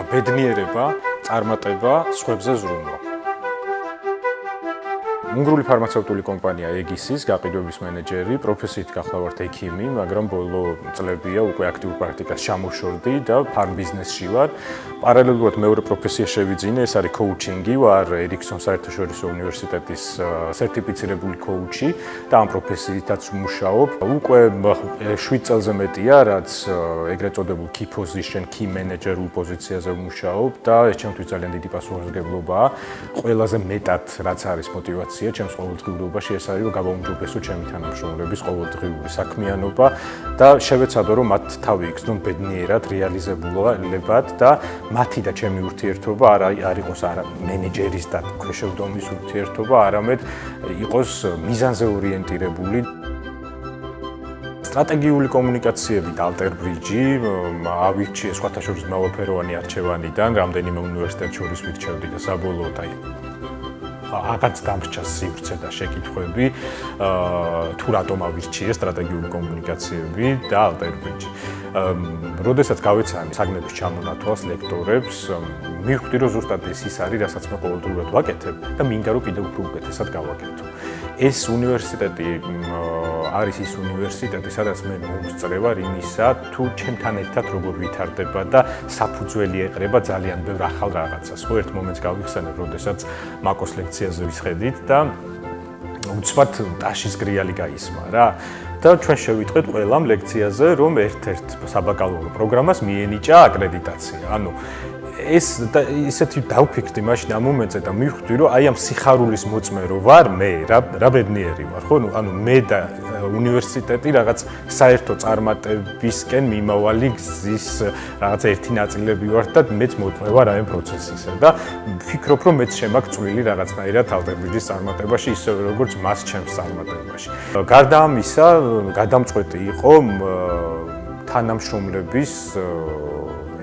ბედნიერება, წარმატება, სხვებზე ზრუნვა. უნგრული ფარმაცევტული კომპანია ეგისის გაყიდვების მენეჯერი, პროფესიით გახლავართ ექიმი, მაგრამ ბოლო წლებია უკვე აქტიურ პრაქტიკას ჩამოშორდი და ფარმ ბიზნესში ვარ. პარალელურად მეორე პროფესია შევიძინე, ეს არის კოუჩინგი, ვარ ერიქსონ საერთაშორისო უნივერსიტეტის სერტიფიცირებული კოუჩი და ამ პროფესიითაც ვმუშაობ. უკვე 7 წელზე მეტია, რაც ეგრეთ წოდებულ key position, key manager-ულ პოზიციაზე ვმუშაობ და ეს ჩემთვის ძალიან დიდი პასუხისმგებლობაა. ყველაზე მეტად რაც არის мотивация ჩემს ყოველდღიურობაში ეს არის რომ გავაუმჯობესო ჩემი თანამშრომლების ყოველდღიური საქმიანობა და შევეცადო რომ მათ თავი იგრძნონ ბედნიერად, რეალიზებულებად და მათი და ჩემი ურთიერთობა არ იყოს არა მენეჯერის და ქვეშევრდომის ურთიერთობა, არამედ იყოს მიზანზე ორიენტირებული. სტრატეგიული კომუნიკაციები და ალტერ ბრიჯი ავირჩიე სხვათა შორის მრავალფეროვანი არჩევანიდან, რამდენიმე უნივერსიტეტს შორის ვირჩევდი და საბოლოოდ აღარც დამრჩა სივრცე და შეკითხვები თუ რატომ ავირჩიე სტრატეგიული კომუნიკაციები და ალტერ ბრიჯი. როდესაც გავეცა საგნების ჩამონათვალს ლექტორებს, მივხვდი რომ ზუსტად ის არის, რასაც მე ყოველდღურად ვაკეთებ და მინდა რომ კიდევ უფრო უკეთესად გავაკეთო. ეს უნივერსიტეტი არის ის უნივერსიტეტი, სადაც მე მომსწრე ვარ იმისა, თუ ჩემთან ერთად როგორ ვითარდება და საფუძველი ეყრება ძალიან ბევრ ახალ რაღაცას. ხო, ერთ მომენტს გავიხსენებ, როდესაც მაკოს ლექციაზე ვისხედით და უცბად ტაშის გრიალი გაისმა რა. და ჩვენ შევიტყვეთ ყველამ ლექციაზე, რომ ერთ-ერთ საბაკალავრო პროგრამას მიენიჭა აკრედიტაცია. ანუ ეს ისეთი დავფიქრდი მაშინ ამ მომენტზე და მივხვდი რომ აი ამ სიხარულის მოწმე რო ვარ მე რა ბედნიერი ვარ ხო ანუ მე და უნივერსიტეტი რაღაც საერთო წარმატებისკენ მიმავალი გზის რაღაც ერთი ნაწილები ვართ და მეც მოწმე ვარ აი ამ პროცესისა და ვფიქრობ რომ მეც შემაქვს წვლილი რაღაცნაირად ალტერ ბრიჯის წარმატებაში ისევე როგორც მას ჩემს წარმატებაში. გარდა ამისა გადამწყვეტი იყო თანამშრომლების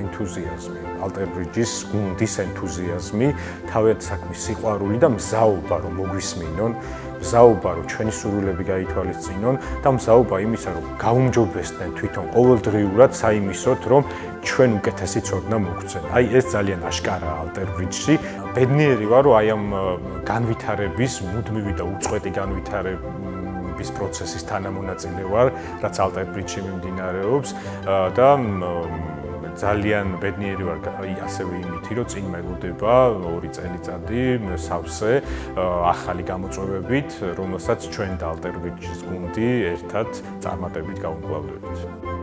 ენთუზიაზმი, ალტერ ბრიჯის გუნდის ენთუზიაზმი, თავიანთი საქმის სიყვარული და მზაობა რომ მოგვისმინონ, მზაობა რომ ჩვენი სურვილები გაითვალისწინონ და მზაობა იმისა რომ გაუმჯობესდნენ თვითონ ყოველდღიურად საიმისოდ რომ ჩვენ უკეთესი ცოდნა მოგცენ. აი ეს ძალიან აშკარაა ალტერ ბრიჯში. ბედნიერი ვარ რომ აი ამ განვითარების მუდმივი და უწყვეტი განვითარების პროცესის თანამონაწილე ვარ, რაც ალტერ ბრიჯში მიმდინარეობს და ძალიან ბედნიერი ვარ ასევე იმით, რომ წინ მეგოდება 2 წელიწადი სავსე ახალი გამოწვევებით, რომელსაც ჩვენ და ალტერ ბრიჯის გუნდი ერთად წარმატებით გავუმკლავდებით.